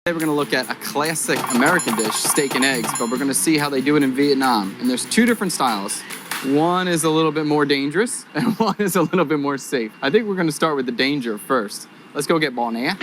Today we're going to look at a classic American dish, steak and eggs, but we're going to see how they do it in Vietnam. And there's two different styles. One is a little bit more dangerous, and one is a little bit more safe. I think we're going to start with the danger first. Let's go get bò nè.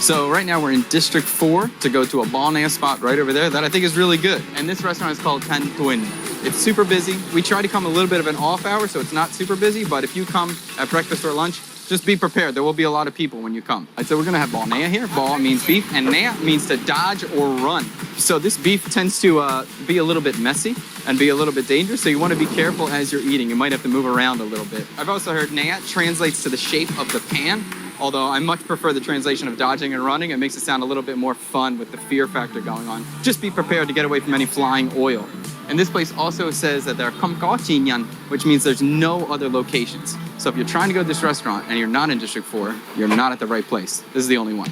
So right now we're in District 4 to go to a bò nè spot right over there that I think is really good. And this restaurant is called Tan Tuin. It's super busy. We try to come a little bit of an off hour, so it's not super busy, but if you come at breakfast or lunch, just be prepared. There will be a lot of people when you come. So we're gonna have bò nè here. Bò means beef, and nè means to dodge or run. So this beef tends to be a little bit messy and be a little bit dangerous, so you wanna be careful as you're eating. You might have to move around a little bit. I've also heard nè translates to the shape of the pan, although I much prefer the translation of dodging and running. It makes it sound a little bit more fun with the fear factor going on. Just be prepared to get away from any flying oil. And this place also says that there không có chi nhánh, which means there's no other locations. So if you're trying to go to this restaurant and you're not in District 4, you're not at the right place. This is the only one.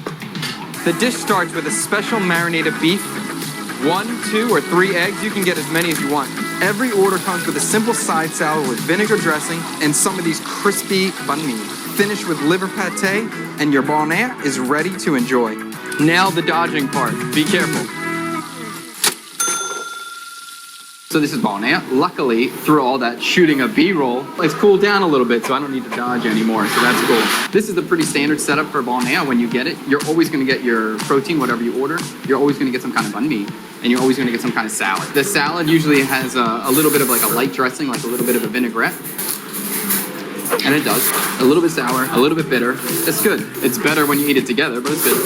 The dish starts with a special marinated beef, 1, 2, or 3 eggs. You can get as many as you want. Every order comes with a simple side salad with vinegar dressing and some of these crispy banh mi. Finish with liver pate, and your bò nè is ready to enjoy. Now the dodging part. Be careful. So this is bò nè. Luckily, through all that shooting of B-roll, it's cooled down a little bit, so I don't need to dodge anymore, so that's cool. This is the pretty standard setup for bò nè. When you get it, you're always gonna get your protein, whatever you order. You're always gonna get some kind of banh mi, and you're always gonna get some kind of salad. The salad usually has a little bit of like a light dressing, like a little bit of a vinaigrette. And it does. A little bit sour, a little bit bitter. It's good. It's better when you eat it together, but it's good.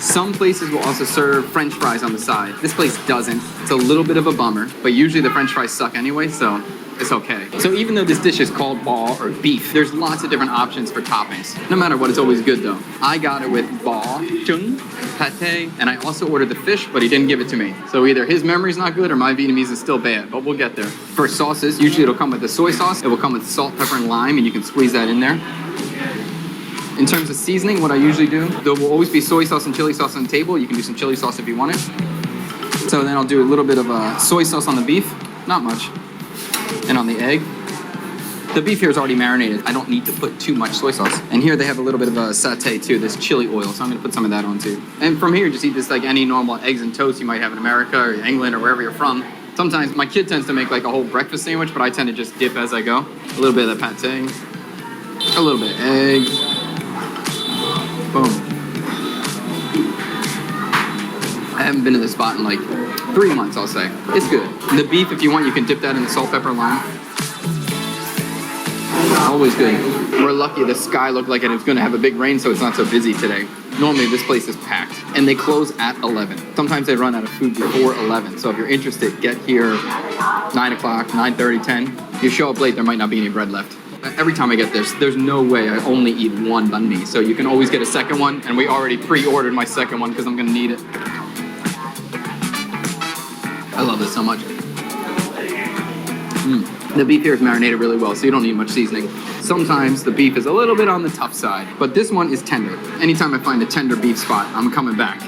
Some places will also serve French fries on the side. This place doesn't. It's a little bit of a bummer, but usually the French fries suck anyway, so it's okay. So even though this dish is called bò or beef, there's lots of different options for toppings. No matter what, it's always good though. I got it with bò, chung, pate, and I also ordered the fish, but he didn't give it to me. So either his memory's not good or my Vietnamese is still bad, but we'll get there. For sauces, usually it'll come with the soy sauce. It will come with salt, pepper, and lime, and you can squeeze that in there. In terms of seasoning, what I usually do, there will always be soy sauce and chili sauce on the table. You can do some chili sauce if you want it. So then I'll do a little bit of soy sauce on the beef, not much, and on the egg. The beef here is already marinated. I don't need to put too much soy sauce. And here they have a little bit of a satay too, this chili oil, so I'm gonna put some of that on too. And from here, just eat this like any normal eggs and toast you might have in America or England or wherever you're from. Sometimes my kid tends to make like a whole breakfast sandwich, but I tend to just dip as I go. A little bit of the pate, a little bit of egg. Boom. I haven't been to this spot in like 3 months, I'll say. It's good. The beef, if you want, you can dip that in the salt, pepper, lime. Always good. We're lucky the sky looked like it was gonna have a big rain, so it's not so busy today. Normally this place is packed, and they close at 11. Sometimes they run out of food before 11, so if you're interested, get here 9 o'clock, 9:30, 10. If you show up late, there might not be any bread left. Every time I get this, there's no way I only eat one banh mi, so you can always get a second one, and we already pre-ordered my second one because I'm gonna need it. I love this so much. The beef here is marinated really well, so you don't need much seasoning. Sometimes the beef is a little bit on the tough side, but this one is tender. Anytime I find a tender beef spot, I'm coming back.